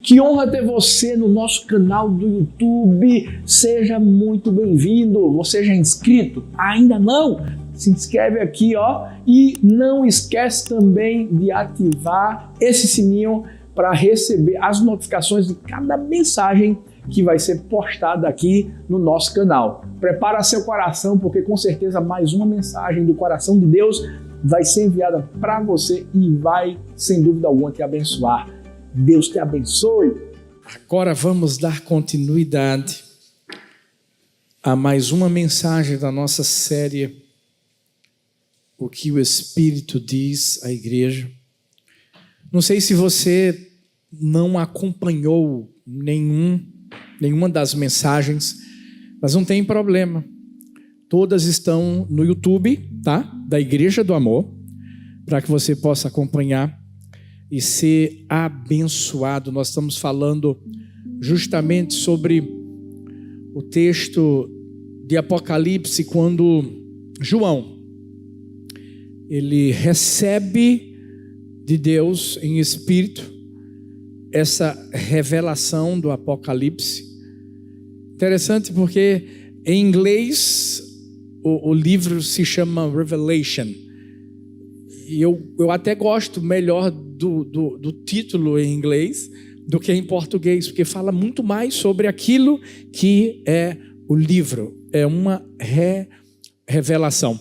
Que honra ter você no nosso canal do YouTube. Seja muito bem-vindo. Você já é inscrito? Ainda não? Se inscreve aqui, ó, e não esquece também de ativar esse sininho para receber as notificações de cada mensagem que vai ser postada aqui no nosso canal. Prepara seu coração, porque com certeza mais uma mensagem do coração de Deus vai ser enviada para você e vai, sem dúvida alguma, te abençoar. Deus te abençoe. Agora vamos dar continuidade a mais uma mensagem da nossa série O que o Espírito diz à igreja. Não sei se você não acompanhou nenhuma das mensagens, mas não tem problema. Todas estão no YouTube, tá? Da Igreja do Amor, para que você possa acompanhar e ser abençoado. Nós estamos falando justamente sobre o texto de Apocalipse, quando João, ele recebe de Deus em espírito essa revelação do Apocalipse. Interessante porque em inglês o livro se chama Revelation. E eu até gosto melhor do título em inglês do que em português, porque fala muito mais sobre aquilo que é o livro. É uma revelação.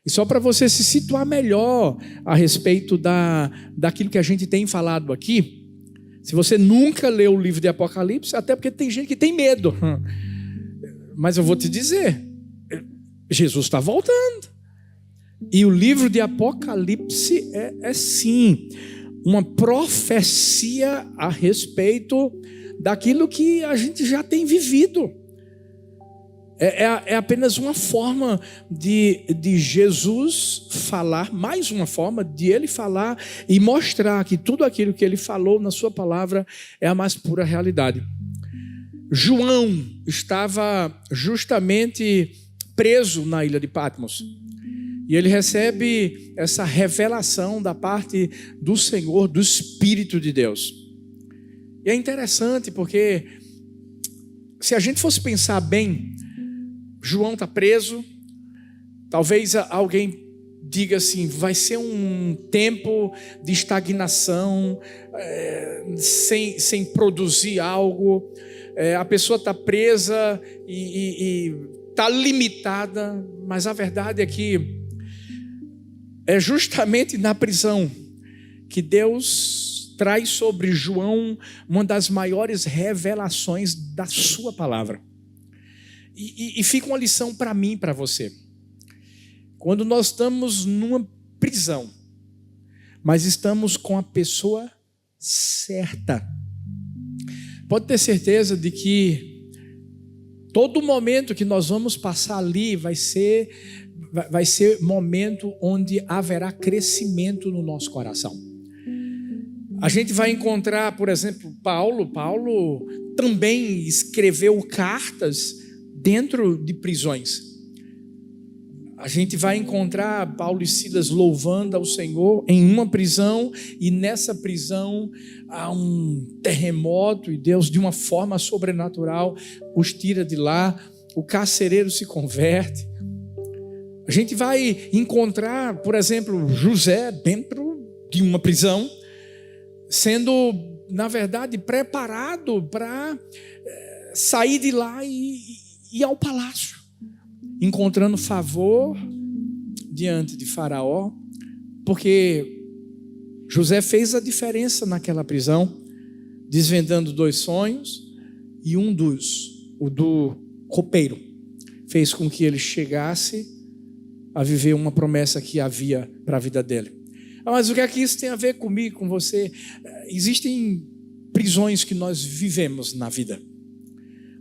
E só para você se situar melhor a respeito daquilo que a gente tem falado aqui, se você nunca leu o livro de Apocalipse, até porque tem gente que tem medo, mas eu vou te dizer, Jesus está voltando. E o livro de Apocalipse é sim uma profecia a respeito daquilo que a gente já tem vivido. É apenas uma forma de Jesus falar, mais uma forma de ele falar e mostrar que tudo aquilo que ele falou na sua palavra é a mais pura realidade. João estava justamente preso na ilha de Patmos. E ele recebe essa revelação da parte do Senhor, do Espírito de Deus. E é interessante porque, se a gente fosse pensar bem, João está preso, talvez alguém diga assim, vai ser um tempo de estagnação, sem produzir algo, a pessoa está presa e está limitada, mas a verdade é que é justamente na prisão que Deus traz sobre João uma das maiores revelações da sua palavra. E fica uma lição para mim e para você. Quando nós estamos numa prisão, mas estamos com a pessoa certa, pode ter certeza de que todo momento que nós vamos passar ali vai ser momento onde haverá crescimento no nosso coração. A gente vai encontrar, por exemplo, Paulo também escreveu cartas dentro de prisões. A gente vai encontrar Paulo e Silas louvando ao Senhor em uma prisão, e nessa prisão há um terremoto e Deus, de uma forma sobrenatural, os tira de lá. O carcereiro se converte. A gente vai encontrar, por exemplo, José dentro de uma prisão, sendo, na verdade, preparado para sair de lá e ir ao palácio, encontrando favor diante de Faraó, porque José fez a diferença naquela prisão, desvendando 2 sonhos, e o do copeiro, fez com que ele chegasse a viver uma promessa que havia para a vida dele. Mas o que é que isso tem a ver comigo, com você? Existem prisões que nós vivemos na vida,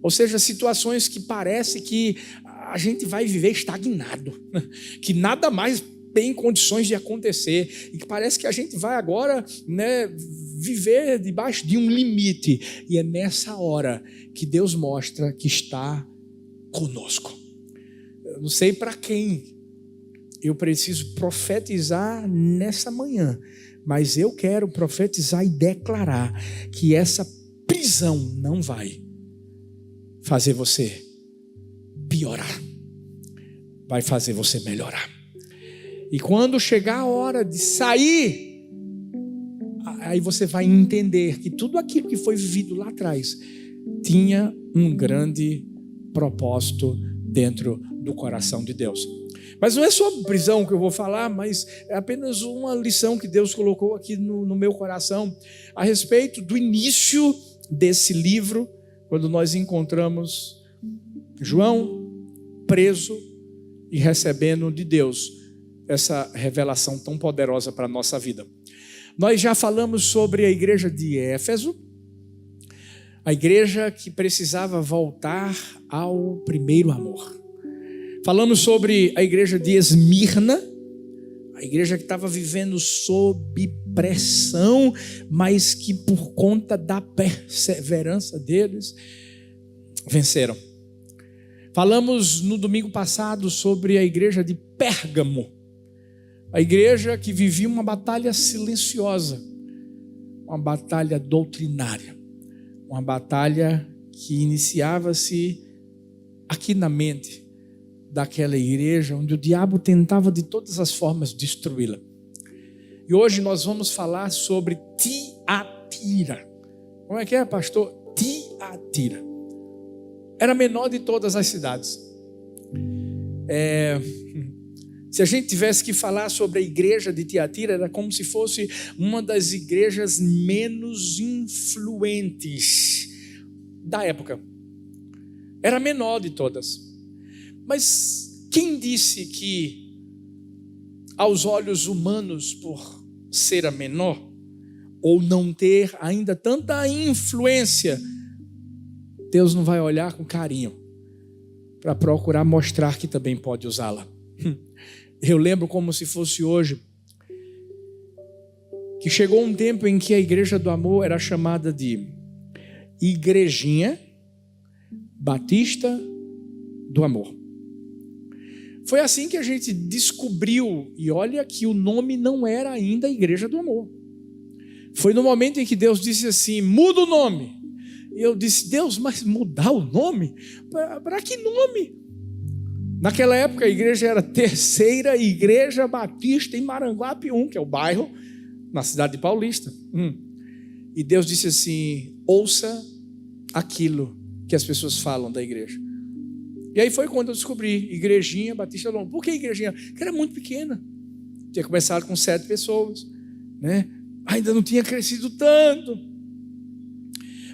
ou seja, situações que parece que a gente vai viver estagnado, que nada mais tem condições de acontecer, e que parece que a gente vai agora, viver debaixo de um limite, e é nessa hora que Deus mostra que está conosco. Eu não sei para quem eu preciso profetizar nessa manhã, Mas eu quero profetizar e declarar que essa prisão não vai fazer você piorar. Vai fazer você melhorar. E quando chegar a hora de sair, aí você vai entender que tudo aquilo que foi vivido lá atrás tinha um grande propósito dentro do coração de Deus. Mas não é sobre prisão que eu vou falar, mas é apenas uma lição que Deus colocou aqui no meu coração a respeito do início desse livro, quando nós encontramos João preso e recebendo de Deus essa revelação tão poderosa para a nossa vida. Nós já falamos sobre a igreja de Éfeso, a igreja que precisava voltar ao primeiro amor. Falamos sobre a igreja de Esmirna, a igreja que estava vivendo sob pressão, mas que por conta da perseverança deles, venceram. Falamos no domingo passado sobre a igreja de Pérgamo, a igreja que vivia uma batalha silenciosa, uma batalha doutrinária, uma batalha que iniciava-se aqui na mente daquela igreja, onde o diabo tentava de todas as formas destruí-la. E hoje nós vamos falar sobre Tiatira. Como é que é, pastor? Tiatira. Era a menor de todas as cidades. Se a gente tivesse que falar sobre a igreja de Tiatira, era como se fosse uma das igrejas menos influentes da época. Era a menor de todas. Mas quem disse que, aos olhos humanos, por ser a menor, ou não ter ainda tanta influência, Deus não vai olhar com carinho para procurar mostrar que também pode usá-la? Eu lembro como se fosse hoje, que chegou um tempo em que a Igreja do Amor era chamada de Igrejinha Batista do Amor. Foi assim que a gente descobriu, e olha que o nome não era ainda Igreja do Amor. Foi no momento em que Deus disse assim: muda o nome. E eu disse: Deus, mas mudar o nome? Para que nome? Naquela época a igreja era Terceira Igreja Batista em Maranguape 1, que é o bairro na cidade de Paulista. E Deus disse assim: ouça aquilo que as pessoas falam da igreja. E aí foi quando eu descobri Igrejinha Batista do Amor. Por que Igrejinha? Porque era muito pequena. Tinha começado com 7 pessoas, né? Ainda não tinha crescido tanto.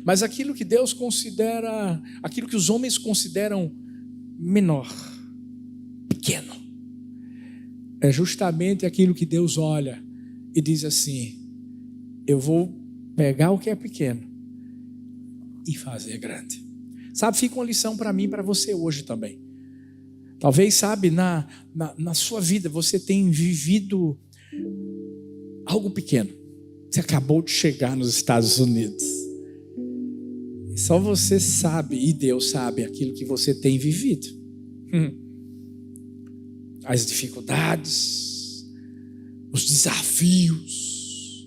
Mas aquilo que Deus considera, aquilo que os homens consideram menor, pequeno, é justamente aquilo que Deus olha e diz assim: eu vou pegar o que é pequeno e fazer grande. Sabe, fica uma lição para mim e para você hoje também. Talvez, sabe, na sua vida você tenha vivido algo pequeno. Você acabou de chegar nos Estados Unidos. E só você sabe, e Deus sabe, aquilo que você tem vivido. As dificuldades, os desafios.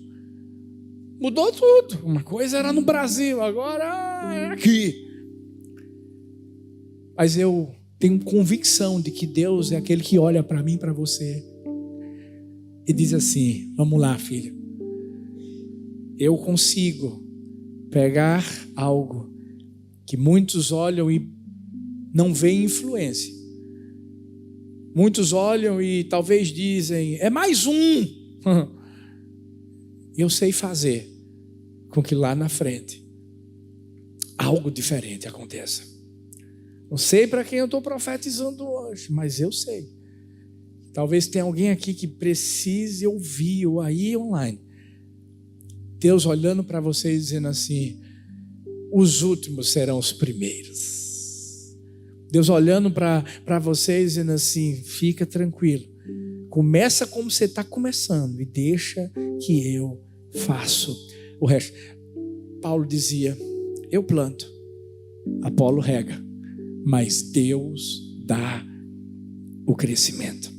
Mudou tudo. Uma coisa era no Brasil, agora é aqui. Mas eu tenho convicção de que Deus é aquele que olha para mim e para você e diz assim: vamos lá, filho. Eu consigo pegar algo que muitos olham e não veem influência. Muitos olham e talvez dizem: é mais um. Eu sei fazer com que lá na frente algo diferente aconteça. Não sei para quem eu estou profetizando hoje, mas eu sei. Talvez tenha alguém aqui que precise ouvir, ou aí online, Deus olhando para vocês dizendo assim: os últimos serão os primeiros. Deus olhando para vocês dizendo assim: fica tranquilo, começa como você está começando e deixa que eu faço o resto. Paulo dizia: eu planto, Apolo rega, mas Deus dá o crescimento.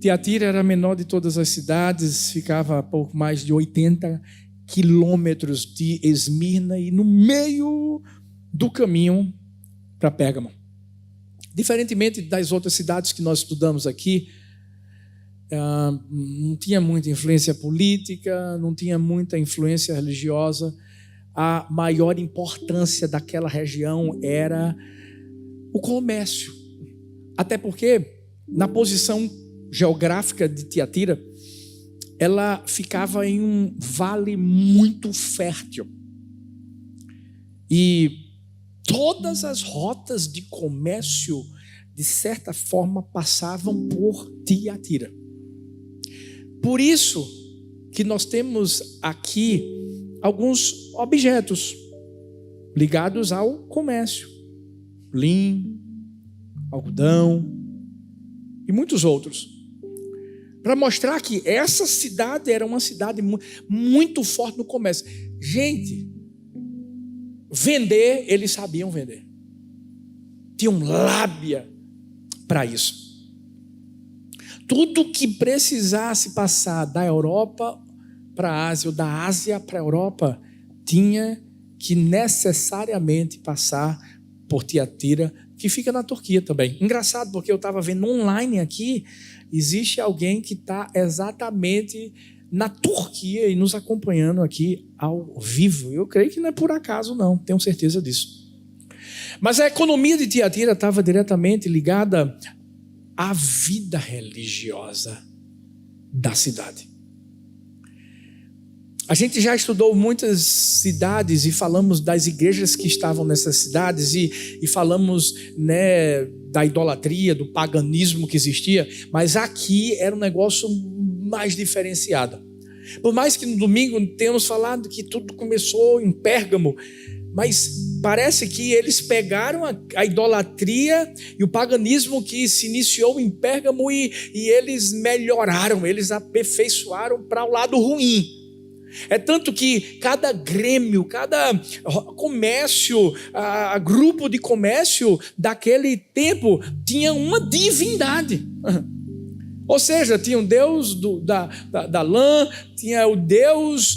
Tiatira era a menor de todas as cidades, ficava a pouco mais de 80 quilômetros de Esmirna e no meio do caminho para Pérgamo. Diferentemente das outras cidades que nós estudamos aqui, não tinha muita influência política, não tinha muita influência religiosa. A maior importância daquela região era o comércio. Até porque, na posição geográfica de Tiatira, ela ficava em um vale muito fértil. E todas as rotas de comércio, de certa forma, passavam por Tiatira. Por isso que nós temos aqui alguns objetos ligados ao comércio. Linho, algodão e muitos outros. Para mostrar que essa cidade era uma cidade muito forte no comércio. Gente, vender, eles sabiam vender. Tinham lábia para isso. Tudo que precisasse passar da Europa para a Ásia ou da Ásia para a Europa tinha que necessariamente passar por Tiatira, que fica na Turquia também. Engraçado, porque eu estava vendo online aqui, existe alguém que está exatamente na Turquia e nos acompanhando aqui ao vivo. Eu creio que não é por acaso não, tenho certeza disso. Mas a economia de Tiatira estava diretamente ligada à vida religiosa da cidade. A gente já estudou muitas cidades e falamos das igrejas que estavam nessas cidades e falamos, né, da idolatria, do paganismo que existia, mas aqui era um negócio mais diferenciado. Por mais que no domingo tenhamos falado que tudo começou em Pérgamo, mas parece que eles pegaram a idolatria e o paganismo que se iniciou em Pérgamo e eles melhoraram, eles aperfeiçoaram para o lado ruim. É tanto que cada grêmio, cada comércio, grupo de comércio daquele tempo tinha uma divindade. Ou seja, tinha o deus da lã, tinha o deus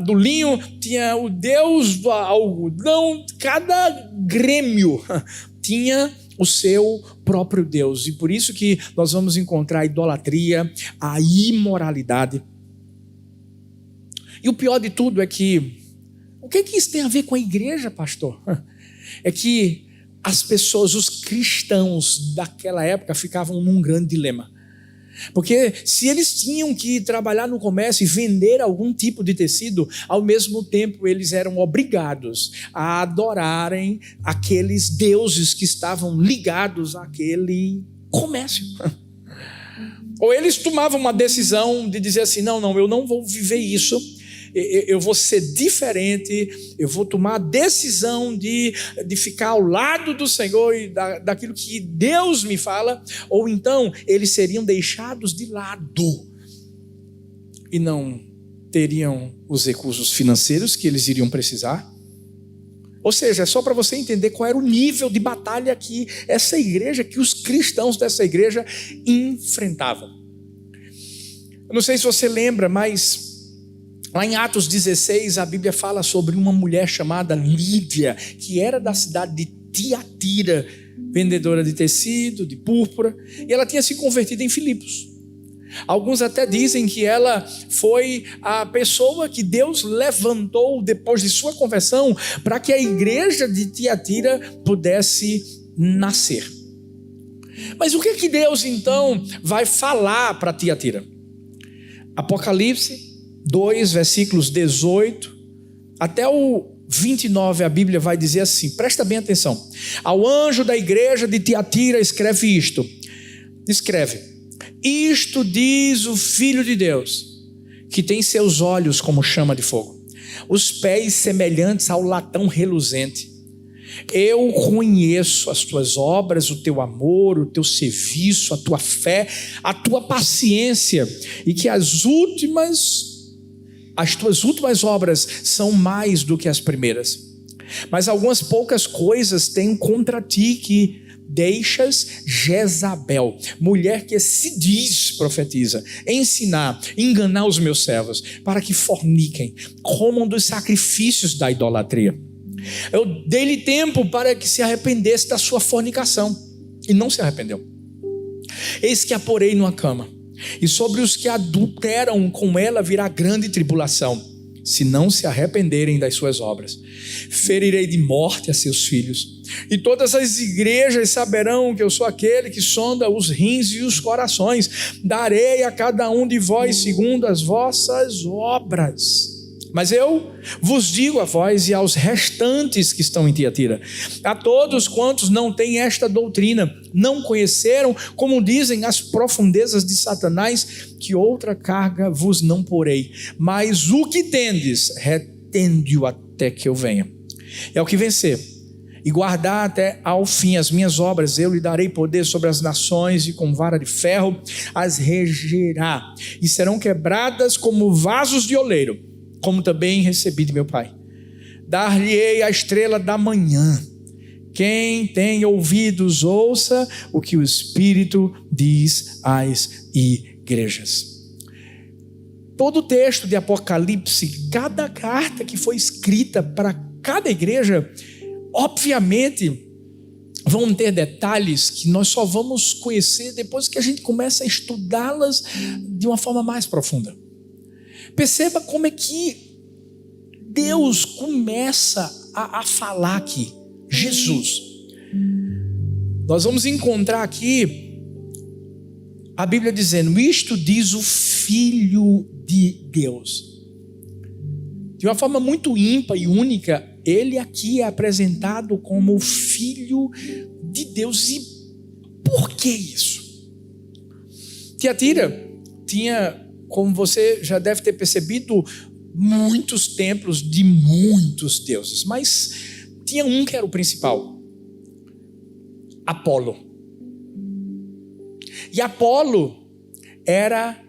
do linho, tinha o deus do algodão. Cada grêmio tinha o seu próprio Deus. E por isso que nós vamos encontrar a idolatria, a imoralidade. E o pior de tudo é que, o que isso tem a ver com a igreja, pastor? É que as pessoas, os cristãos daquela época ficavam num grande dilema. Porque se eles tinham que trabalhar no comércio e vender algum tipo de tecido, ao mesmo tempo eles eram obrigados a adorarem aqueles deuses que estavam ligados àquele comércio. Ou eles tomavam uma decisão de dizer assim, não, eu não vou viver isso, eu vou ser diferente, eu vou tomar a decisão de ficar ao lado do Senhor e daquilo que Deus me fala, ou então eles seriam deixados de lado e não teriam os recursos financeiros que eles iriam precisar. Ou seja, é só para você entender qual era o nível de batalha que essa igreja, que os cristãos dessa igreja enfrentavam. Eu não sei se você lembra, mas lá em Atos 16, a Bíblia fala sobre uma mulher chamada Lídia, que era da cidade de Tiatira, vendedora de tecido, de púrpura, e ela tinha se convertido em Filipos. Alguns até dizem que ela foi a pessoa que Deus levantou depois de sua conversão para que a igreja de Tiatira pudesse nascer. Mas o que Deus então vai falar para Tiatira? Apocalipse 2, versículos 18 até o 29, a Bíblia vai dizer assim, presta bem atenção. Ao anjo da igreja de Tiatira escreve isto. Isto diz o Filho de Deus, que tem seus olhos como chama de fogo, os pés semelhantes ao latão reluzente. Eu conheço as tuas obras, o teu amor, o teu serviço, a tua fé, a tua paciência, e que as tuas últimas obras são mais do que as primeiras. Mas algumas poucas coisas tenho contra ti, que deixas Jezabel, mulher que se diz profetiza, ensinar, enganar os meus servos, para que forniquem, comam dos sacrifícios da idolatria. Eu dei-lhe tempo para que se arrependesse da sua fornicação, e não se arrependeu. Eis que a porei numa cama, e sobre os que adulteram com ela virá grande tribulação, se não se arrependerem das suas obras. Ferirei de morte a seus filhos, e todas as igrejas saberão que eu sou aquele que sonda os rins e os corações. Darei a cada um de vós segundo as vossas obras. Mas eu vos digo a vós e aos restantes que estão em Tiatira, a todos quantos não têm esta doutrina, não conheceram, como dizem as profundezas de Satanás, que outra carga vos não porei, mas o que tendes, retende-o até que eu venha. É o que vencer e guardar até ao fim as minhas obras, eu lhe darei poder sobre as nações, e com vara de ferro as regerá, e serão quebradas como vasos de oleiro, como também recebi de meu Pai. Dar-lhe-ei a estrela da manhã. Quem tem ouvidos, ouça o que o Espírito diz às igrejas. Todo o texto de Apocalipse, cada carta que foi escrita para cada igreja, obviamente vão ter detalhes que nós só vamos conhecer depois que a gente começa a estudá-las de uma forma mais profunda. Perceba como é que Deus começa a falar aqui. Jesus. Nós vamos encontrar aqui a Bíblia dizendo: isto diz o Filho de Deus. De uma forma muito ímpar e única, ele aqui é apresentado como o Filho de Deus. E por que isso? Tiatira tinha, como você já deve ter percebido, muitos templos de muitos deuses, mas tinha um que era o principal: Apolo. E Apolo era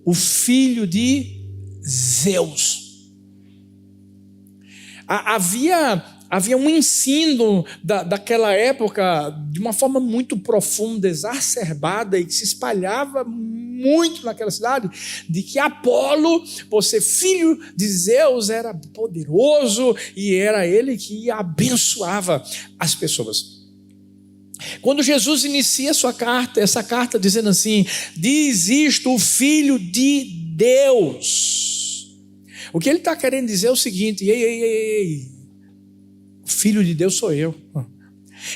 o filho de Zeus. Havia um ensino daquela época de uma forma muito profunda, exacerbada, e que se espalhava muito naquela cidade, de que Apolo, por ser filho de Zeus, era poderoso e era ele que abençoava as pessoas. Quando Jesus inicia essa carta dizendo assim: diz isto o Filho de Deus, o que ele está querendo dizer é o seguinte: ei, o Filho de Deus sou eu.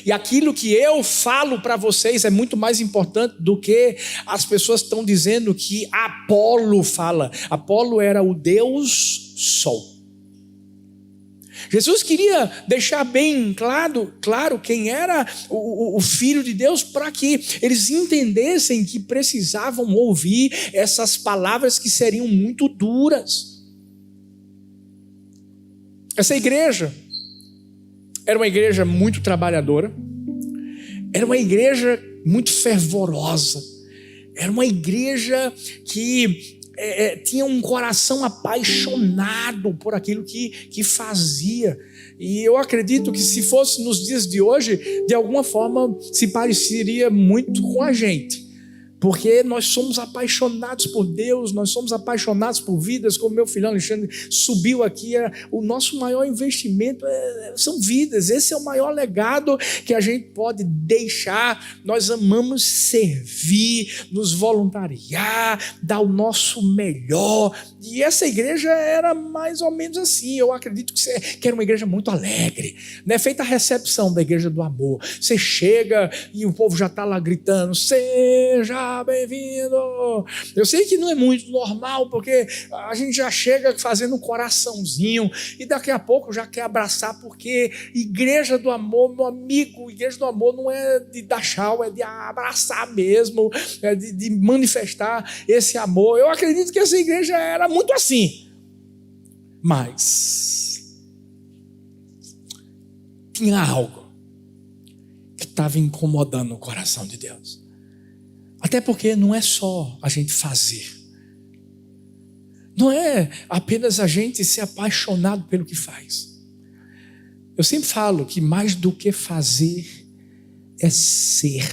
E aquilo que eu falo para vocês é muito mais importante do que as pessoas estão dizendo que Apolo fala. Apolo era o Deus Sol. Jesus queria deixar bem claro quem era o Filho de Deus, para que eles entendessem que precisavam ouvir essas palavras que seriam muito duras. Essa igreja era uma igreja muito trabalhadora, era uma igreja muito fervorosa, era uma igreja que tinha um coração apaixonado por aquilo que fazia. E eu acredito que, se fosse nos dias de hoje, de alguma forma se pareceria muito com a gente, porque nós somos apaixonados por Deus, nós somos apaixonados por vidas, como meu filho Alexandre subiu aqui. O nosso maior investimento são vidas. Esse é o maior legado que a gente pode deixar. Nós amamos servir, nos voluntariar, dar o nosso melhor. E essa igreja era mais ou menos assim. Eu acredito que era uma igreja muito alegre, né? Feita a recepção da igreja do amor. Você chega e o povo já está lá gritando: seja bem-vindo. Eu sei que não é muito normal, porque a gente já chega fazendo um coraçãozinho e daqui a pouco já quer abraçar, porque igreja do amor, meu amigo, igreja do amor não é de dar tchau, é de abraçar mesmo, é de manifestar esse amor. Eu acredito que essa igreja era muito assim, mas tinha algo que estava incomodando o coração de Deus. Até porque não é só a gente fazer, não é apenas a gente ser apaixonado pelo que faz. Eu sempre falo que mais do que fazer é ser.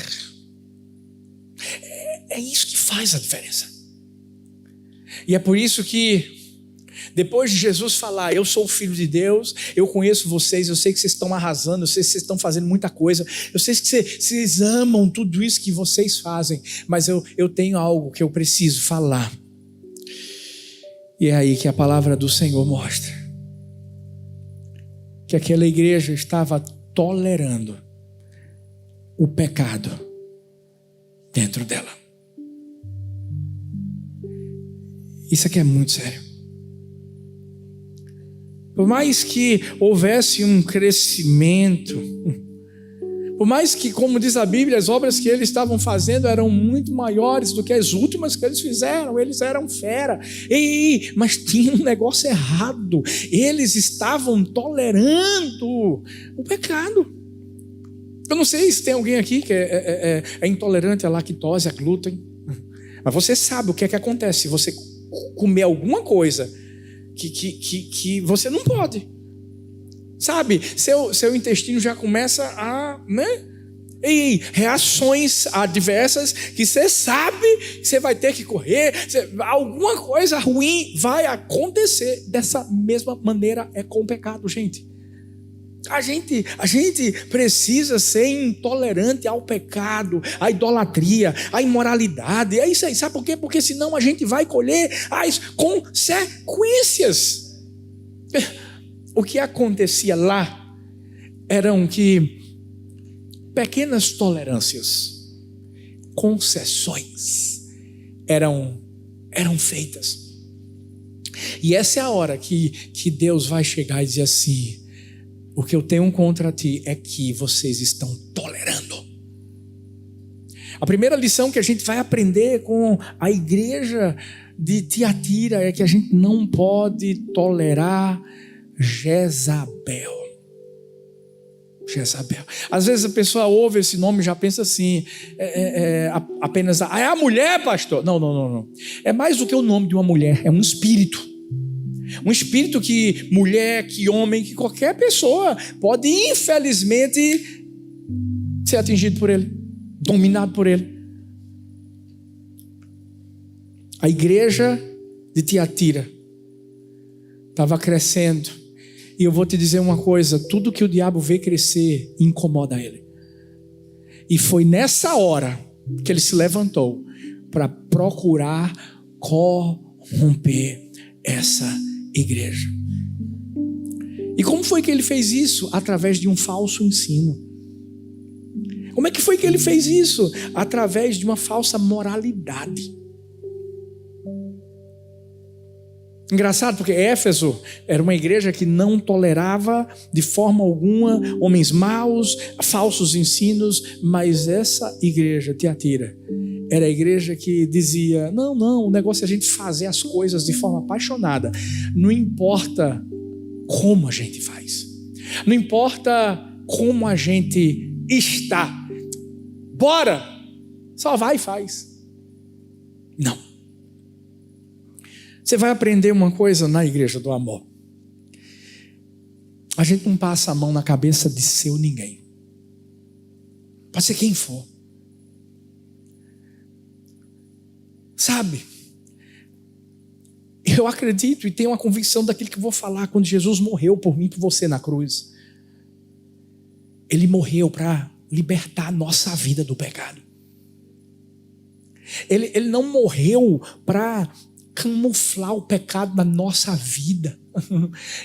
É isso que faz a diferença. E é por isso que, depois de Jesus falar, eu sou o Filho de Deus, eu conheço vocês, eu sei que vocês estão arrasando, eu sei que vocês estão fazendo muita coisa, eu sei que vocês amam tudo isso que vocês fazem, mas eu tenho algo que eu preciso falar. E é aí que a palavra do Senhor mostra que aquela igreja estava tolerando o pecado dentro dela. Isso aqui é muito sério. Por mais que houvesse um crescimento, por mais que, como diz a Bíblia, as obras que eles estavam fazendo eram muito maiores do que as últimas que eles fizeram, eles eram fera, mas tinha um negócio errado, eles estavam tolerando o pecado. Eu não sei se tem alguém aqui que é intolerante à lactose, à glúten, mas você sabe o que é que acontece se você comer alguma coisa que você não pode, sabe? Seu intestino já começa a, reações adversas que você sabe que você vai ter que correr, alguma coisa ruim vai acontecer. Dessa mesma maneira é com o pecado, gente. A gente precisa ser intolerante ao pecado, à idolatria, à imoralidade. É isso aí, sabe por quê? Porque senão a gente vai colher as consequências. O que acontecia lá eram que pequenas tolerâncias, concessões eram feitas. E essa é a hora que Deus vai chegar e dizer assim: o que eu tenho contra ti é que vocês estão tolerando. A primeira lição que a gente vai aprender com a igreja de Tiatira é que a gente não pode tolerar Jezabel. Às vezes a pessoa ouve esse nome e já pensa assim, apenas, é a mulher, pastor. Não. É mais do que o nome de uma mulher, é um espírito. Um espírito que mulher, que homem, que qualquer pessoa pode, infelizmente, ser atingido por ele, dominado por ele. A igreja de Tiatira estava crescendo. E eu vou te dizer uma coisa: tudo que o diabo vê crescer incomoda ele. E foi nessa hora que ele se levantou para procurar corromper essa igreja. E como foi que ele fez isso? Através de um falso ensino. Como é que foi que ele fez isso? Através de uma falsa moralidade. Engraçado, porque Éfeso era uma igreja que não tolerava de forma alguma homens maus, falsos ensinos, mas essa igreja, Tiatira, era a igreja que dizia: não, o negócio é a gente fazer as coisas de forma apaixonada, não importa como a gente faz, não importa como a gente está, bora, só vai e faz. Não. Você vai aprender uma coisa na igreja do amor: a gente não passa a mão na cabeça de seu ninguém, pode ser quem for. Sabe, eu acredito e tenho uma convicção daquilo que eu vou falar. Quando Jesus morreu por mim e por você na cruz, Ele morreu para libertar a nossa vida do pecado. Ele não morreu para camuflar o pecado da nossa vida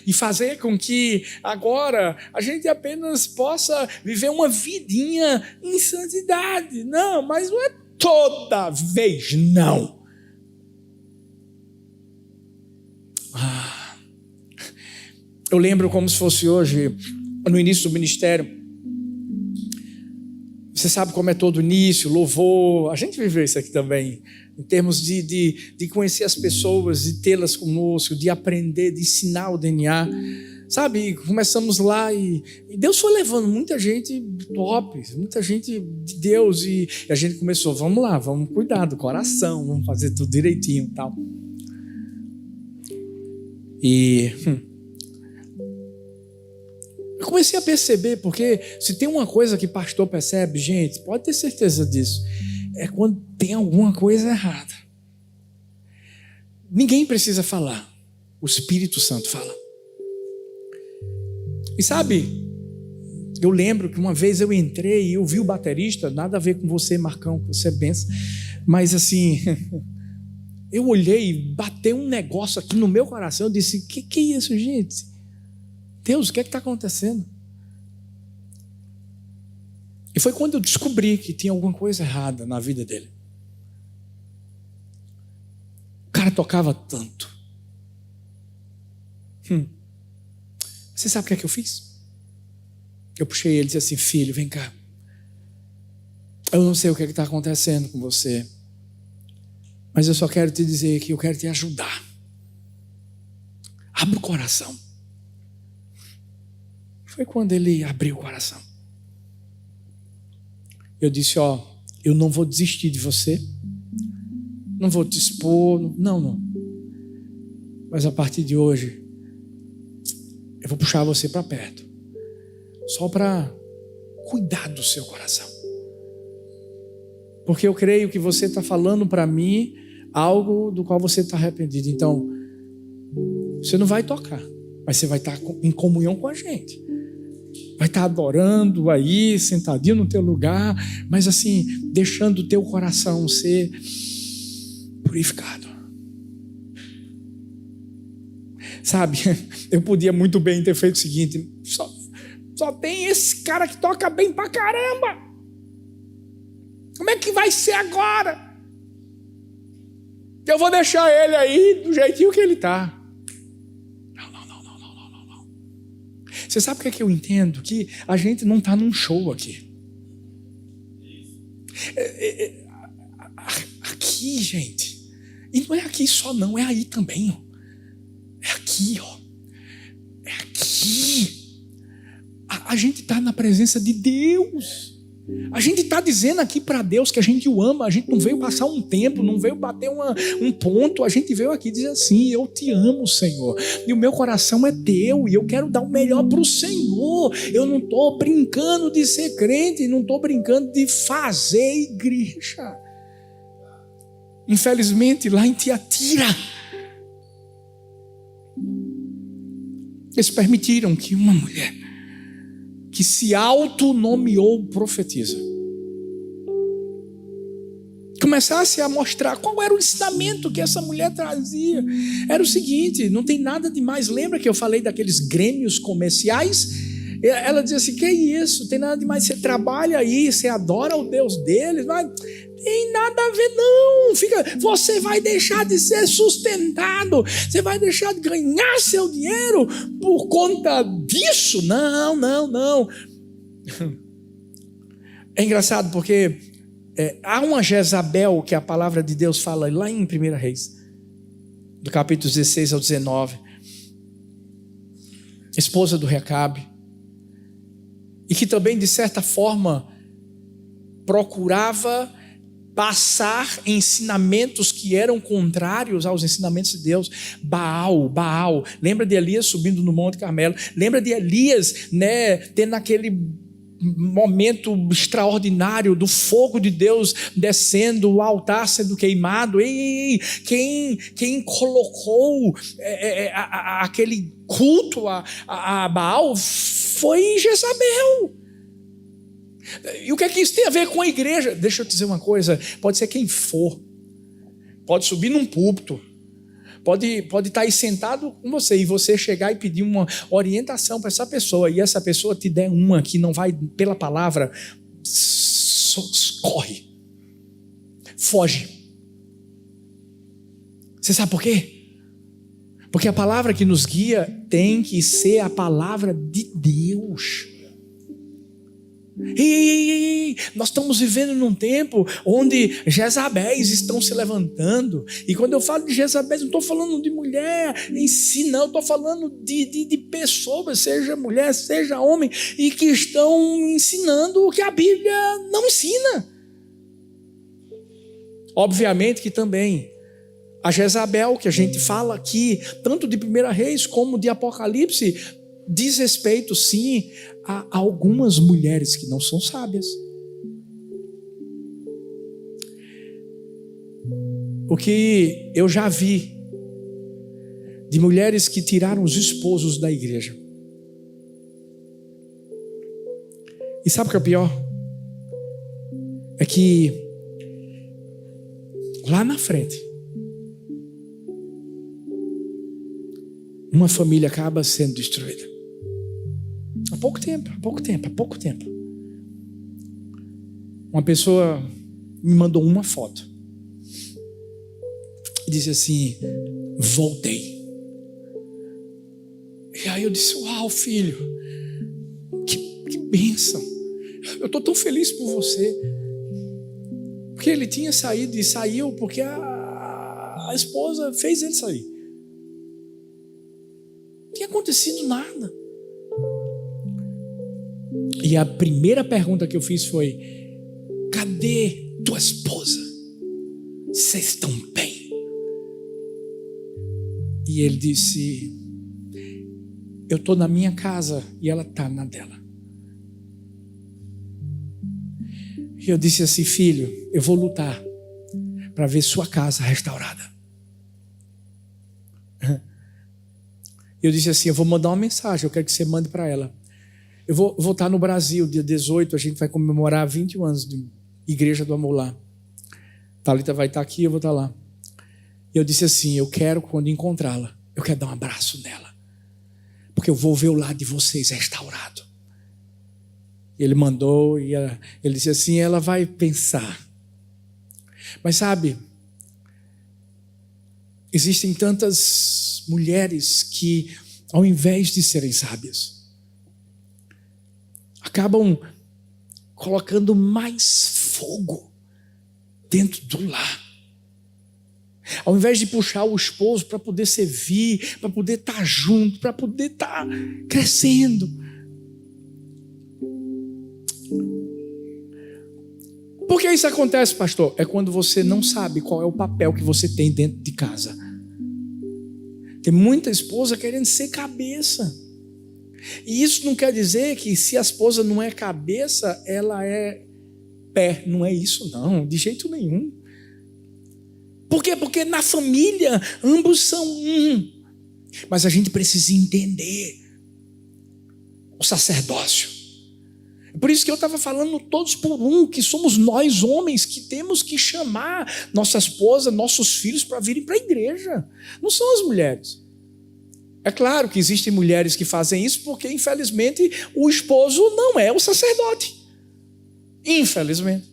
e fazer com que agora a gente apenas possa viver uma vidinha em santidade. Não, mas não é toda vez, não. Eu lembro como se fosse hoje, no início do ministério. Você sabe como é todo início, louvor. A gente viveu isso aqui também, em termos de conhecer as pessoas, de tê-las conosco, de aprender, de ensinar o DNA. Sabe, começamos lá e Deus foi levando muita gente top, muita gente de Deus, e a gente começou: vamos lá, vamos cuidar do coração, vamos fazer tudo direitinho e tal. E Eu comecei a perceber, porque se tem uma coisa que pastor percebe, gente, pode ter certeza disso, é quando tem alguma coisa errada. Ninguém precisa falar, o Espírito Santo fala. E sabe, eu lembro que uma vez eu entrei e eu vi o baterista, nada a ver com você, Marcão, que você é benção, mas assim, eu olhei e bateu um negócio aqui no meu coração, eu disse, que é isso, gente? Deus, o que é que está acontecendo? E foi quando eu descobri que tinha alguma coisa errada na vida dele. O cara tocava tanto. Você sabe o que é que eu fiz? Eu puxei ele e disse assim, filho, vem cá. Eu não sei o que é que está acontecendo com você, mas eu só quero te dizer que eu quero te ajudar. Abre o coração. Foi quando ele abriu o coração. Eu disse, eu não vou desistir de você, não vou te expor, não. Mas a partir de hoje, eu vou puxar você para perto, só para cuidar do seu coração. Porque eu creio que você está falando para mim algo do qual você está arrependido. Então, você não vai tocar, mas você vai estar em comunhão com a gente. Vai estar adorando aí, sentadinho no teu lugar, mas assim, deixando o teu coração ser purificado. Sabe, eu podia muito bem ter feito o seguinte, só tem esse cara que toca bem pra caramba. Como é que vai ser agora? Eu vou deixar ele aí do jeitinho que ele está. Você sabe o que eu entendo? Que a gente não está num show aqui. Aqui, gente. E não é aqui só não, é aí também. Ó. É aqui, ó. É aqui. A gente está na presença de Deus. A gente está dizendo aqui para Deus que a gente o ama. A gente não veio passar um tempo, não veio bater um ponto. A gente veio aqui dizer assim, eu te amo, Senhor, e o meu coração é teu, e eu quero dar o melhor para o Senhor. Eu não estou brincando de ser crente, não estou brincando de fazer igreja. Infelizmente lá em Tiatira, eles permitiram que uma mulher que se autonomeou profetisa começasse a mostrar qual era o ensinamento que essa mulher trazia. Era o seguinte, não tem nada de mais. Lembra que eu falei daqueles grêmios comerciais? Ela dizia assim, que é isso? Tem nada de mais, você trabalha aí, você adora o Deus deles, mas tem nada a ver não. Você vai deixar de ser sustentado, você vai deixar de ganhar seu dinheiro por conta disso? Não. É engraçado porque há uma Jezabel que a palavra de Deus fala lá em 1 Reis, do capítulo 16 ao 19, esposa do Recabe, e que também de certa forma procurava passar ensinamentos que eram contrários aos ensinamentos de Deus. Baal, lembra de Elias subindo no Monte Carmelo, lembra de Elias, tendo aquele momento extraordinário do fogo de Deus descendo, o altar sendo queimado. Quem colocou aquele culto a Baal foi Jezabel. E o que é que isso tem a ver com a igreja? Deixa eu te dizer uma coisa, pode ser quem for, pode subir num púlpito, pode estar aí sentado com você e você chegar e pedir uma orientação para essa pessoa, e essa pessoa te der uma que não vai pela palavra, corre, foge. Você sabe por quê? Porque a palavra que nos guia tem que ser a palavra de Deus. Nós estamos vivendo num tempo onde Jezabéis estão se levantando. E quando eu falo de Jezabéis, não estou falando de mulher em si, não. Estou falando de pessoas, seja mulher, seja homem, e que estão ensinando o que a Bíblia não ensina. Obviamente que também a Jezabel, que a gente fala aqui, tanto de 1 Reis como de Apocalipse, diz respeito, sim, a algumas mulheres que não são sábias. O que eu já vi de mulheres que tiraram os esposos da igreja. E sabe o que é o pior? É que lá na frente, uma família acaba sendo destruída. Há pouco tempo. Uma pessoa me mandou uma foto e disse assim: voltei. E aí eu disse: uau, filho, que bênção. Eu estou tão feliz por você. Porque ele tinha saído e saiu porque a esposa fez ele sair. Não tinha acontecido nada. E a primeira pergunta que eu fiz foi: cadê tua esposa? Vocês estão bem? E ele disse: eu estou na minha casa e ela está na dela. E eu disse assim: filho, eu vou lutar para ver sua casa restaurada. Eu disse assim: eu vou mandar uma mensagem, eu quero que você mande para ela. Eu vou estar no Brasil, dia 18, a gente vai comemorar 21 anos de Igreja do Amor lá. Thalita vai estar aqui, eu vou estar lá. E eu disse assim: eu quero, quando encontrá-la, eu quero dar um abraço nela, porque eu vou ver o lado de vocês restaurado. Ele mandou e ele disse assim: ela vai pensar. Mas sabe, existem tantas mulheres que, ao invés de serem sábias, acabam colocando mais fogo dentro do lar. Ao invés de puxar o esposo para poder servir, para poder estar junto, para poder estar crescendo. Por que isso acontece, pastor? É quando você não sabe qual é o papel que você tem dentro de casa. Tem muita esposa querendo ser cabeça. E isso não quer dizer que se a esposa não é cabeça, ela é pé. Não é isso não, de jeito nenhum. Por quê? Porque na família ambos são um. Mas a gente precisa entender o sacerdócio. Por isso que eu estava falando todos por um, que somos nós homens que temos que chamar nossa esposa, nossos filhos para virem para a igreja. Não são as mulheres. É claro que existem mulheres que fazem isso porque, infelizmente, o esposo não é o sacerdote. Infelizmente.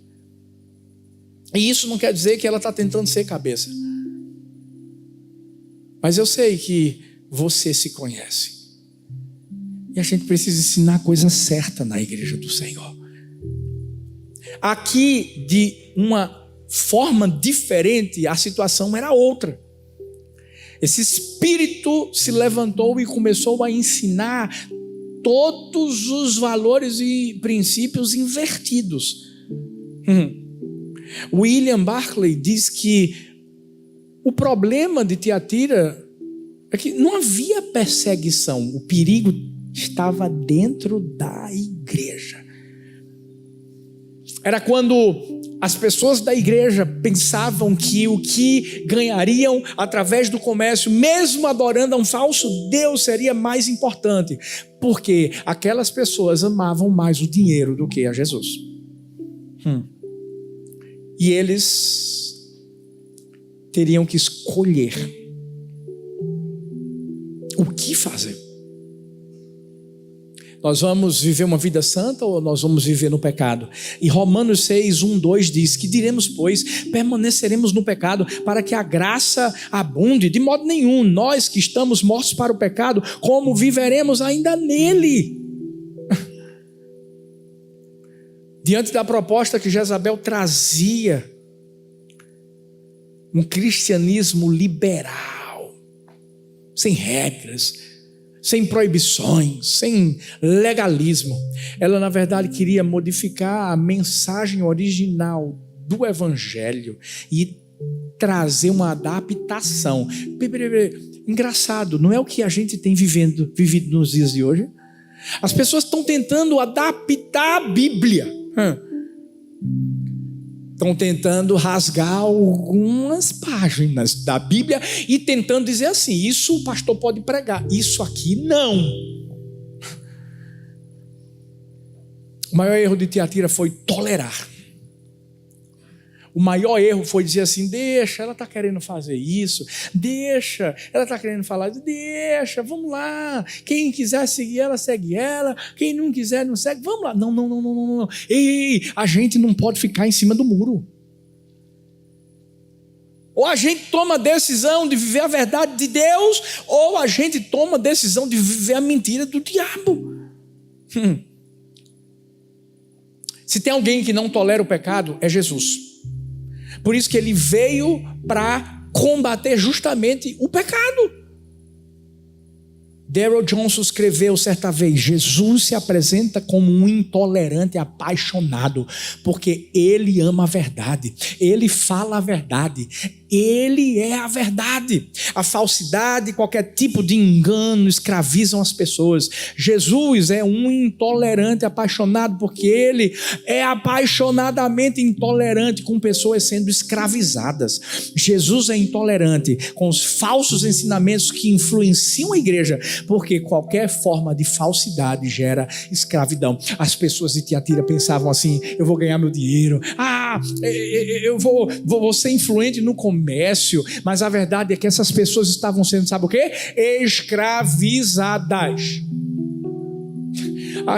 E isso não quer dizer que ela está tentando ser cabeça. Mas eu sei que você se conhece. E a gente precisa ensinar a coisa certa na igreja do Senhor. Aqui, de uma forma diferente, a situação era outra. Esse espírito se levantou e começou a ensinar todos os valores e princípios invertidos. William Barclay diz que o problema de Tiatira é que não havia perseguição, o perigo estava dentro da igreja. Era quando as pessoas da igreja pensavam que o que ganhariam através do comércio, mesmo adorando a um falso Deus, seria mais importante, porque aquelas pessoas amavam mais o dinheiro do que a Jesus. E eles teriam que escolher o que fazer. Nós vamos viver uma vida santa ou nós vamos viver no pecado? E Romanos 6, 1, 2 diz: que diremos, pois, permaneceremos no pecado para que a graça abunde? De modo nenhum. Nós que estamos mortos para o pecado, como viveremos ainda nele? Diante da proposta que Jezabel trazia, um cristianismo liberal, sem regras, sem proibições, sem legalismo. Ela, na verdade, queria modificar a mensagem original do Evangelho e trazer uma adaptação. Engraçado, não é o que a gente tem vivido nos dias de hoje? As pessoas estão tentando adaptar a Bíblia. Estão tentando rasgar algumas páginas da Bíblia e tentando dizer assim, isso o pastor pode pregar, isso aqui não. O maior erro de Tiatira foi tolerar. O maior erro foi dizer assim, deixa, ela está querendo fazer isso, deixa, ela está querendo falar, deixa, vamos lá, quem quiser seguir ela, segue ela, quem não quiser, não segue, vamos lá. Não. Ei, a gente não pode ficar em cima do muro. Ou a gente toma a decisão de viver a verdade de Deus, ou a gente toma a decisão de viver a mentira do diabo. Se tem alguém que não tolera o pecado, é Jesus. Por isso que ele veio para combater justamente o pecado. Darrell Johnson escreveu certa vez, Jesus se apresenta como um intolerante apaixonado, porque ele ama a verdade, ele fala a verdade, ele é a verdade. A falsidade, qualquer tipo de engano escravizam as pessoas. Jesus é um intolerante apaixonado, porque ele é apaixonadamente intolerante com pessoas sendo escravizadas. Jesus é intolerante com os falsos ensinamentos que influenciam a igreja, porque qualquer forma de falsidade gera escravidão. As pessoas de Tiatira pensavam assim, eu vou ganhar meu dinheiro, eu vou ser influente no comércio, mas a verdade é que essas pessoas estavam sendo, sabe o quê? Escravizadas.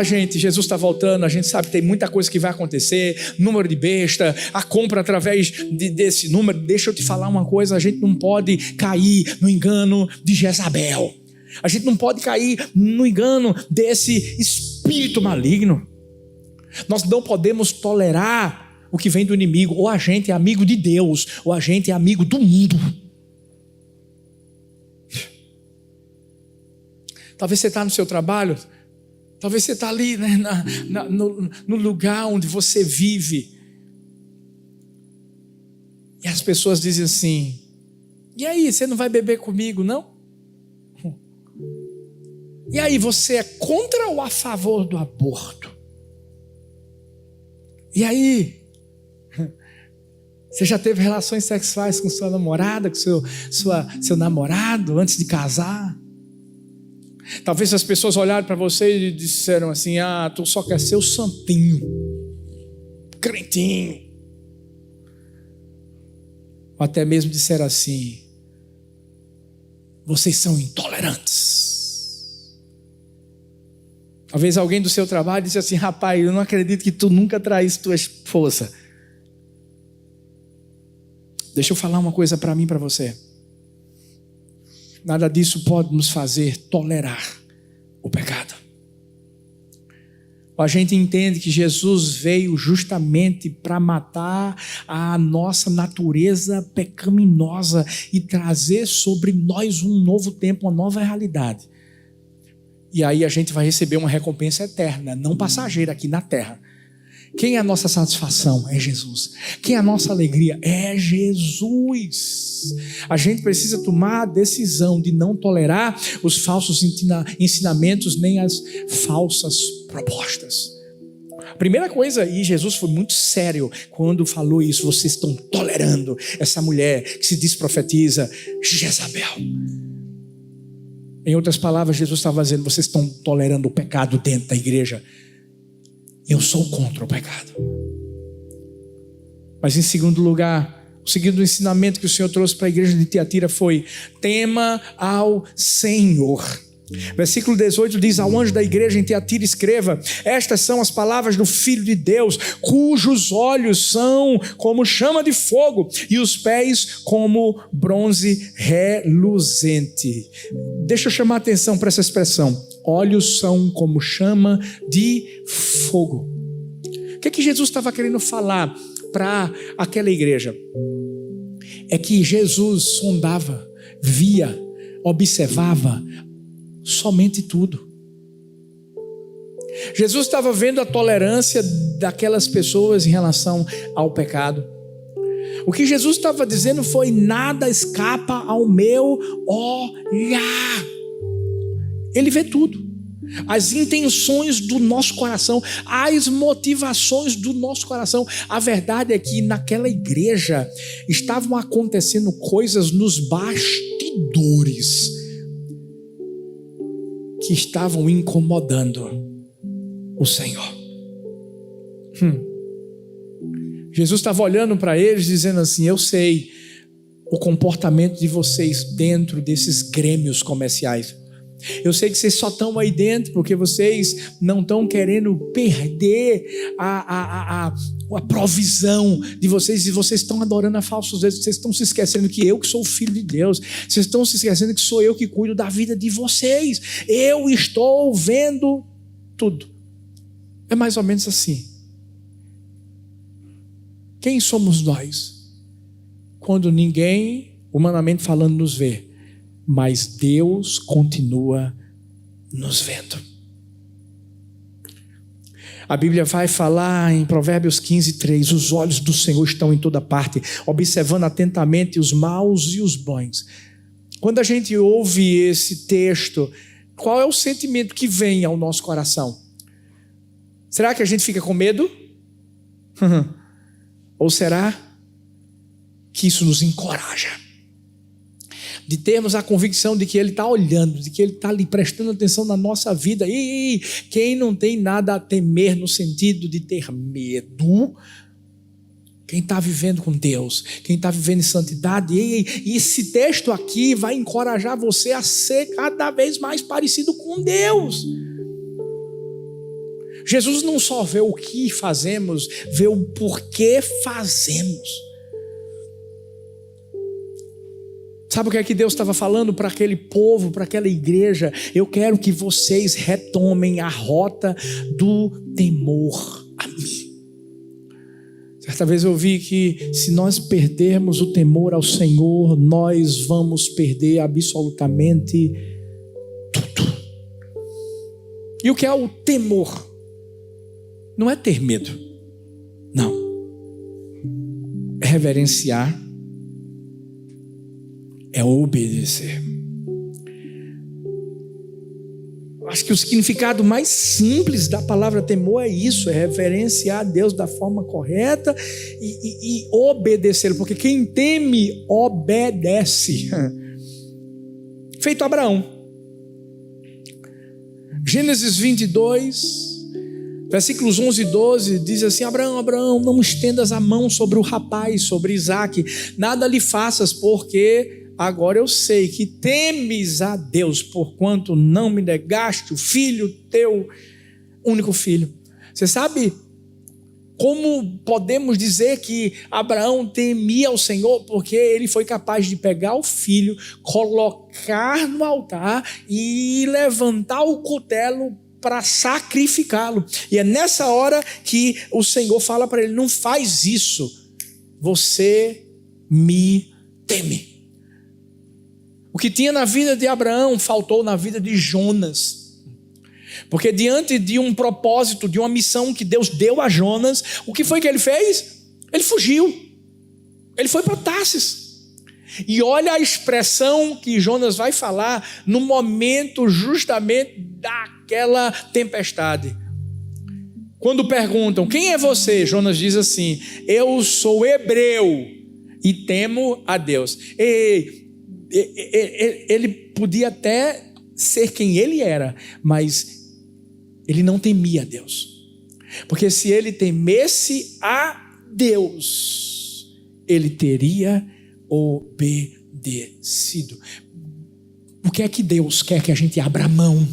Gente, Jesus está voltando, a gente sabe que tem muita coisa que vai acontecer, número de besta, a compra através desse número. Deixa eu te falar uma coisa, a gente não pode cair no engano de Jezabel, a gente não pode cair no engano desse espírito maligno. Nós não podemos tolerar o que vem do inimigo. Ou a gente é amigo de Deus, ou a gente é amigo do mundo. Talvez você está no seu trabalho, talvez você está ali, né, no lugar onde você vive, e as pessoas dizem assim, e aí, você não vai beber comigo, não? E aí, você é contra ou a favor do aborto? E aí, você já teve relações sexuais com sua namorada, com seu namorado antes de casar? Talvez as pessoas olharam para você e disseram assim, tu só quer ser o santinho, crentinho. Ou até mesmo disseram assim, vocês são intolerantes. Talvez alguém do seu trabalho disse assim, rapaz, eu não acredito que tu nunca traísse tua esposa. Deixa eu falar uma coisa para mim e para você. Nada disso pode nos fazer tolerar o pecado. A gente entende que Jesus veio justamente para matar a nossa natureza pecaminosa e trazer sobre nós um novo tempo, uma nova realidade. E aí a gente vai receber uma recompensa eterna, não passageira aqui na terra. Quem é a nossa satisfação? É Jesus. Quem é a nossa alegria? É Jesus. A gente precisa tomar a decisão de não tolerar os falsos ensinamentos nem as falsas propostas. A primeira coisa, e Jesus foi muito sério quando falou isso, vocês estão tolerando essa mulher que se diz profetiza, Jezabel. Em outras palavras, Jesus estava dizendo, vocês estão tolerando o pecado dentro da igreja. Eu sou contra o pecado. Mas em segundo lugar, o segundo ensinamento que o Senhor trouxe para a igreja de Tiatira foi, tema ao Senhor. Versículo 18 diz, ao anjo da igreja em Tiatira escreva, estas são as palavras do Filho de Deus, cujos olhos são como chama de fogo e os pés como bronze reluzente. Deixa eu chamar a atenção para essa expressão, olhos são como chama de fogo. O que Jesus estava querendo falar para aquela igreja? É que Jesus sondava, via, observava somente tudo. Jesus estava vendo a tolerância daquelas pessoas em relação ao pecado. O que Jesus estava dizendo foi: nada escapa ao meu olhar. Ele vê tudo. As intenções do nosso coração, as motivações do nosso coração. A verdade é que naquela igreja estavam acontecendo coisas nos bastidores que estavam incomodando o Senhor. Jesus estava olhando para eles dizendo assim: eu sei o comportamento de vocês dentro desses grêmios comerciais. Eu sei que vocês só estão aí dentro porque vocês não estão querendo perder a provisão de vocês, e vocês estão adorando a falsos deuses. Vocês estão se esquecendo que eu que sou o Filho de Deus. Vocês estão se esquecendo que sou eu que cuido da vida de vocês. Eu estou vendo tudo. É mais ou menos assim. Quem somos nós? Quando ninguém, humanamente falando, nos vê, mas Deus continua nos vendo. A Bíblia vai falar em Provérbios 15:3: os olhos do Senhor estão em toda parte, observando atentamente os maus e os bons. Quando a gente ouve esse texto, qual é o sentimento que vem ao nosso coração? Será que a gente fica com medo? Ou será que isso nos encoraja? De termos a convicção de que Ele está olhando, de que Ele está ali prestando atenção na nossa vida. E quem não tem nada a temer no sentido de ter medo, quem está vivendo com Deus, quem está vivendo em santidade, e esse texto aqui vai encorajar você a ser cada vez mais parecido com Deus. Jesus não só vê o que fazemos, vê o porquê fazemos. Sabe o que é que Deus estava falando para aquele povo, para aquela igreja? Eu quero que vocês retomem a rota do temor a mim. Certa vez eu vi que se nós perdermos o temor ao Senhor, nós vamos perder absolutamente tudo. E o que é o temor? Não é ter medo, não. É reverenciar, é obedecer. Acho que o significado mais simples da palavra temor é isso: é reverenciar a Deus da forma correta e obedecer, porque quem teme obedece. Feito Abraão. Gênesis 22, versículos 11 e 12, diz assim: Abraão, não estendas a mão sobre o rapaz, sobre Isaque, nada lhe faças, porque agora eu sei que temes a Deus, porquanto não me negaste o filho, teu único filho. Você sabe como podemos dizer que Abraão temia ao Senhor? Porque ele foi capaz de pegar o filho, colocar no altar e levantar o cutelo para sacrificá-lo. E é nessa hora que o Senhor fala para ele: não faz isso, você me teme. O que tinha na vida de Abraão faltou na vida de Jonas, porque diante de um propósito, de uma missão que Deus deu a Jonas, o que foi que ele fez? Ele fugiu, ele foi para Tarsis. E olha a expressão que Jonas vai falar no momento justamente daquela tempestade. Quando perguntam: quem é você? Jonas diz assim: eu sou hebreu e temo a Deus. Ele podia até ser quem ele era, mas ele não temia a Deus, porque se ele temesse a Deus, ele teria obedecido. O que é que Deus quer que a gente abra mão?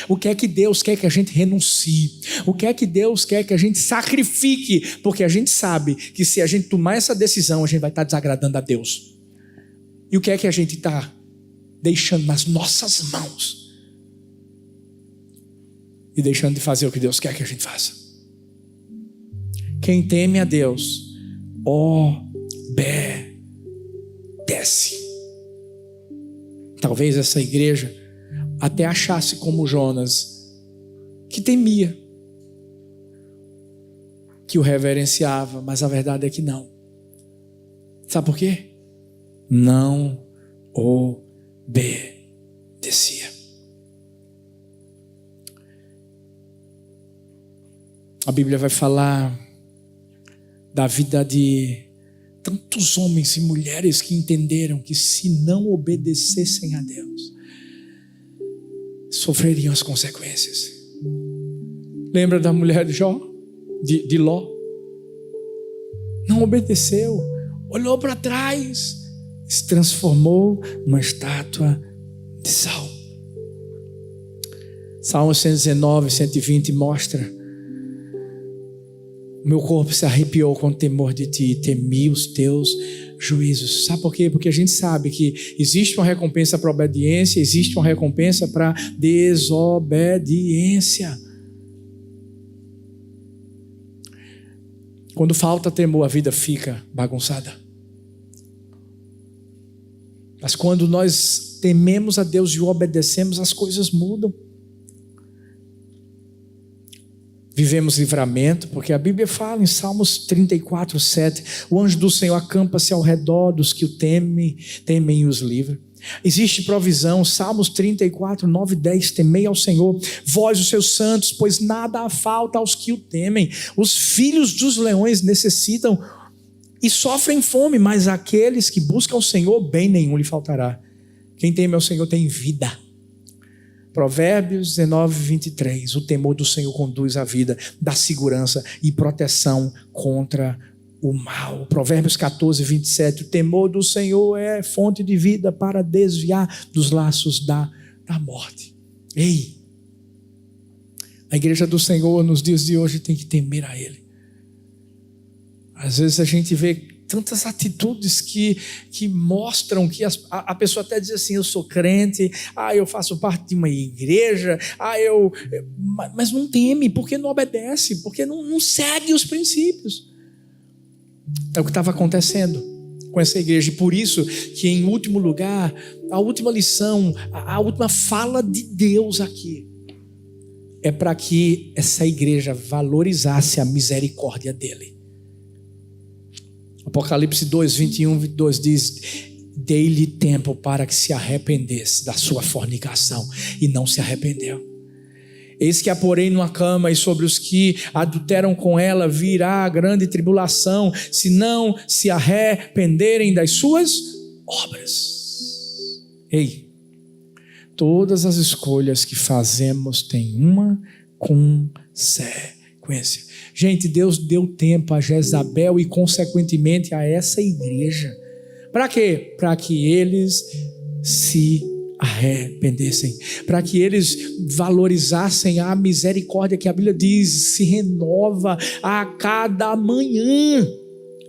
O que é que Deus quer que a gente renuncie? O que é que Deus quer que a gente sacrifique? Porque a gente sabe que se a gente tomar essa decisão, a gente vai estar desagradando a Deus. E o que é que a gente está deixando nas nossas mãos e deixando de fazer o que Deus quer que a gente faça? Quem teme a Deus obedece. Talvez essa igreja até achasse como Jonas, que temia, que o reverenciava, mas a verdade é que não. Sabe por quê? Não obedecia. A Bíblia vai falar da vida de tantos homens e mulheres que entenderam que se não obedecessem a Deus, sofreriam as consequências. Lembra da mulher de Jó? De Ló? Não obedeceu, olhou para trás, se transformou numa estátua de sal. Salmo 119, 120 mostra: o meu corpo se arrepiou com o temor de ti, temi os teus juízos. Sabe por quê? Porque a gente sabe que existe uma recompensa para a obediência, existe uma recompensa para a desobediência. Quando falta temor, a vida fica bagunçada. Mas quando nós tememos a Deus e o obedecemos, as coisas mudam. Vivemos livramento, porque a Bíblia fala em Salmos 34, 7, o anjo do Senhor acampa-se ao redor dos que o temem e os livra. Existe provisão, Salmos 34, 9 e 10, temei ao Senhor, vós os seus santos, pois nada há falta aos que o temem. Os filhos dos leões necessitam e sofrem fome, mas aqueles que buscam o Senhor, bem nenhum lhe faltará. Quem teme ao Senhor tem vida. Provérbios 19, 23, o temor do Senhor conduz à vida, dá segurança e proteção contra o mal. Provérbios 14, 27, o temor do Senhor é fonte de vida para desviar dos laços da morte. Ei, a igreja do Senhor nos dias de hoje tem que temer a Ele. Às vezes a gente vê tantas atitudes que mostram que a pessoa até diz assim: eu sou crente, eu faço parte de uma igreja, mas não teme, porque não obedece, porque não segue os princípios. É o que estava acontecendo com essa igreja, e por isso que em último lugar, a última lição, a última fala de Deus aqui é para que essa igreja valorizasse a misericórdia dele. Apocalipse 2, 21, 22 diz: dei-lhe tempo para que se arrependesse da sua fornicação, e não se arrependeu. Eis que a porei numa cama, e sobre os que adulteram com ela virá grande tribulação, se não se arrependerem das suas obras. Ei, todas as escolhas que fazemos têm uma consequência. Gente, Deus deu tempo a Jezabel e consequentemente a essa igreja. Para quê? Para que eles se arrependessem, para que eles valorizassem a misericórdia que a Bíblia diz se renova a cada manhã.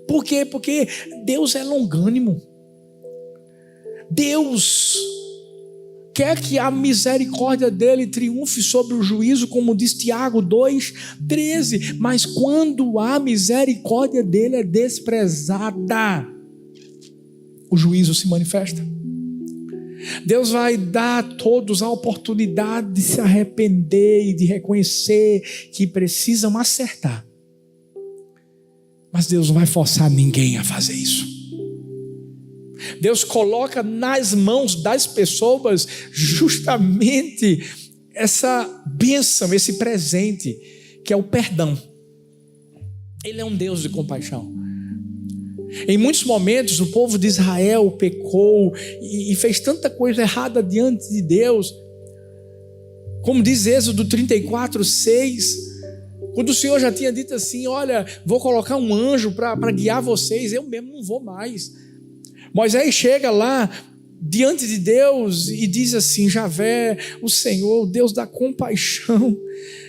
Por quê? Porque Deus é longânimo. Deus quer que a misericórdia dele triunfe sobre o juízo, como diz Tiago 2,13. Mas quando a misericórdia dele é desprezada, o juízo se manifesta. Deus vai dar a todos a oportunidade de se arrepender e de reconhecer que precisam acertar. Mas Deus não vai forçar ninguém a fazer isso. Deus coloca nas mãos das pessoas justamente essa bênção, esse presente, que é o perdão. Ele é um Deus de compaixão. Em muitos momentos o povo de Israel pecou e fez tanta coisa errada diante de Deus. Como diz Êxodo 34, 6, quando o Senhor já tinha dito assim: olha, vou colocar um anjo para guiar vocês, eu mesmo não vou mais. Moisés chega lá diante de Deus e diz assim: Javé, o Senhor, o Deus da compaixão,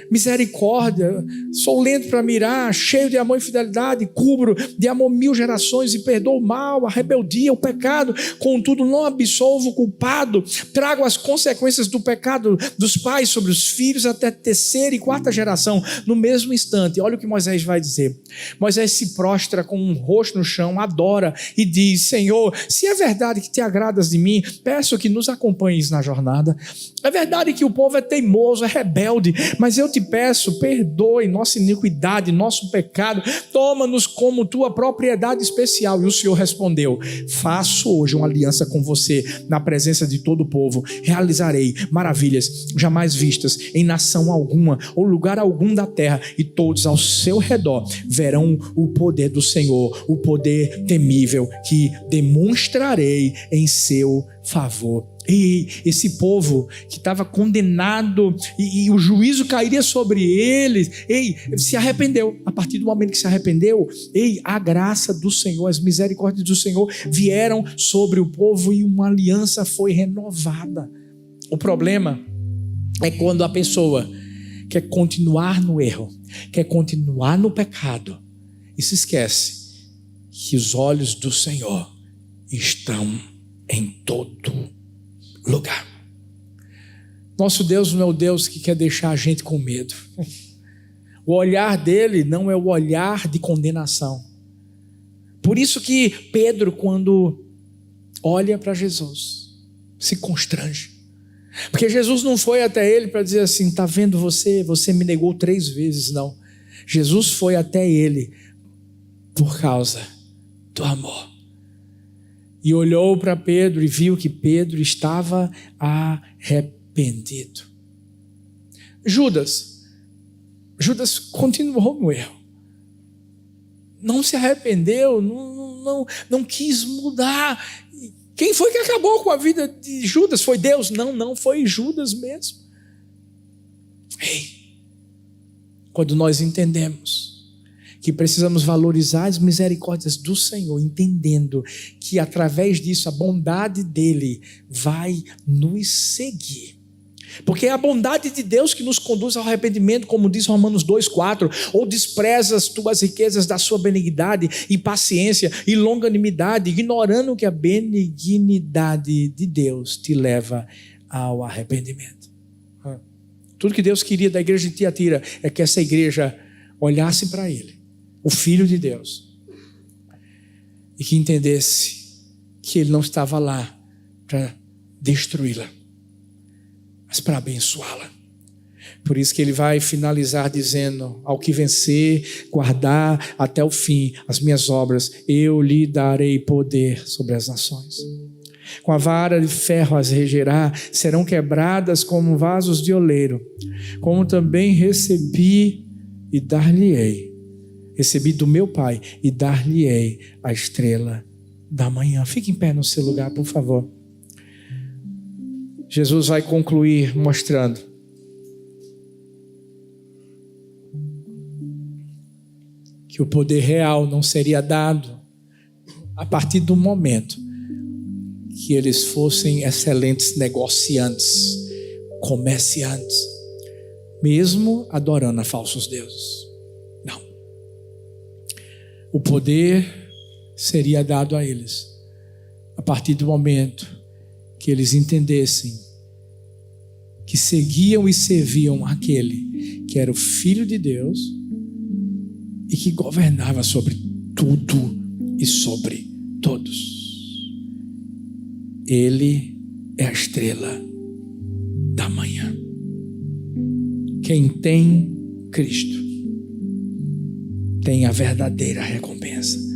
misericórdia, sou lento para mirar, cheio de amor e fidelidade, cubro de amor 1000 gerações e perdoo o mal, a rebeldia, o pecado, contudo não absolvo o culpado, trago as consequências do pecado dos pais sobre os filhos até 3ª e 4ª geração. No mesmo instante, olha o que Moisés vai dizer. Moisés se prostra com um rosto no chão, adora e diz: Senhor, se é verdade que te agradas de mim, peço que nos acompanhes na jornada. É verdade que o povo é teimoso, é rebelde, mas eu te te peço, perdoe nossa iniquidade, nosso pecado, toma-nos como tua propriedade especial. E o Senhor respondeu: faço hoje uma aliança com você, na presença de todo o povo, realizarei maravilhas jamais vistas em nação alguma, ou lugar algum da terra, e todos ao seu redor verão o poder do Senhor, o poder temível que demonstrarei em seu favor. E esse povo que estava condenado e o juízo cairia sobre eles, se arrependeu. A partir do momento que se arrependeu, a graça do Senhor, as misericórdias do Senhor vieram sobre o povo e uma aliança foi renovada. O problema é quando a pessoa quer continuar no erro, quer continuar no pecado e se esquece que os olhos do Senhor estão em todo lugar. Nosso Deus não é o Deus que quer deixar a gente com medo. O olhar dele não é o olhar de condenação. Por isso que Pedro, quando olha para Jesus, se constrange. Porque Jesus não foi até ele para dizer assim: está vendo você me negou 3 vezes, não. Jesus foi até ele por causa do amor. E olhou para Pedro e viu que Pedro estava arrependido. Judas continuou no erro. Não se arrependeu, não quis mudar. Quem foi que acabou com a vida de Judas? Foi Deus? Não, foi Judas mesmo. Quando nós entendemos que precisamos valorizar as misericórdias do Senhor, entendendo que através disso a bondade dele vai nos seguir. Porque é a bondade de Deus que nos conduz ao arrependimento, como diz Romanos 2,4, ou desprezas as tuas riquezas da sua benignidade e paciência e longanimidade, ignorando que a benignidade de Deus te leva ao arrependimento. Tudo que Deus queria da igreja de Tiatira é que essa igreja olhasse para ele, o Filho de Deus, e que entendesse que ele não estava lá para destruí-la, mas para abençoá-la. Por isso que ele vai finalizar dizendo: ao que vencer, guardar até o fim as minhas obras, eu lhe darei poder sobre as nações. Com a vara de ferro as regerá, serão quebradas como vasos de oleiro. Como também recebi do meu Pai e dar-lhe-ei a estrela da manhã. Fique em pé no seu lugar, por favor. Jesus vai concluir mostrando que o poder real não seria dado a partir do momento que eles fossem excelentes negociantes, comerciantes, mesmo adorando a falsos deuses. Não. O poder seria dado a eles a partir do momento que eles entendessem que seguiam e serviam aquele que era o Filho de Deus e que governava sobre tudo e sobre todos. Ele é a estrela da manhã. Quem tem Cristo tem a verdadeira recompensa.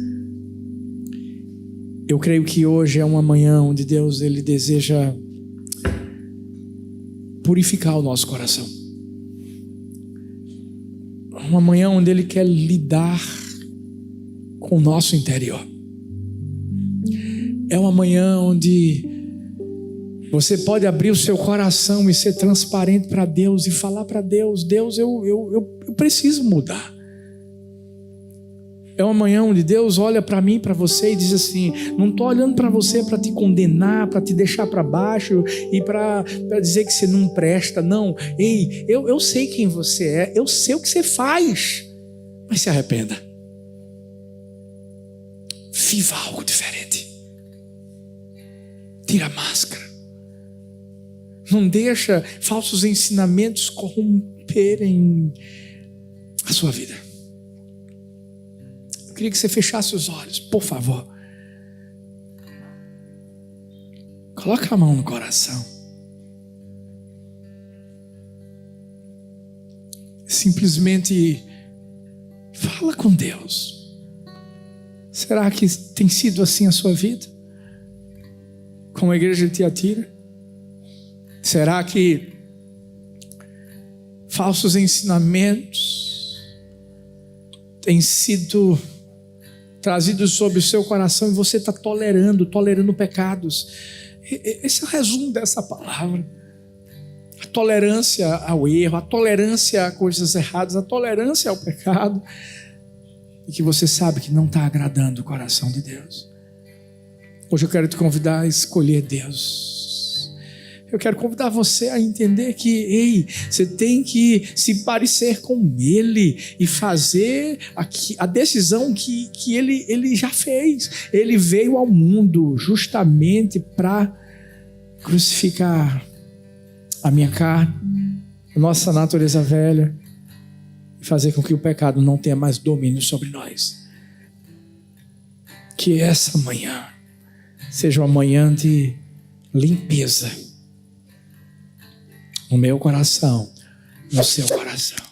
Eu creio que hoje é uma manhã onde Deus ele deseja purificar o nosso coração. Uma manhã onde Ele quer lidar com o nosso interior. É uma manhã onde você pode abrir o seu coração e ser transparente para Deus e falar para Deus: Deus, eu preciso mudar. É uma manhã onde Deus olha para mim, para você e diz assim: não estou olhando para você para te condenar, para te deixar para baixo e para dizer que você não presta, não. Eu sei quem você é, eu sei o que você faz, mas se arrependa. Viva algo diferente. Tira a máscara. Não deixa falsos ensinamentos corromperem a sua vida. Eu queria que você fechasse os olhos, por favor. Coloca a mão no coração. simplesmente fala com Deus. Será que tem sido assim a sua vida? Com a igreja de Tiatira? Será que falsos ensinamentos têm sido trazidos sobre o seu coração e você está tolerando pecados? Esse é o resumo dessa palavra. A tolerância ao erro, a tolerância a coisas erradas, a tolerância ao pecado, e que você sabe que não está agradando o coração de Deus. Hoje eu quero te convidar a escolher Deus. Eu quero convidar você a entender que, você tem que se parecer com Ele e fazer a decisão que Ele já fez. Ele veio ao mundo justamente para crucificar a minha carne, a nossa natureza velha, e fazer com que o pecado não tenha mais domínio sobre nós. Que essa manhã seja uma manhã de limpeza no meu coração, no seu coração.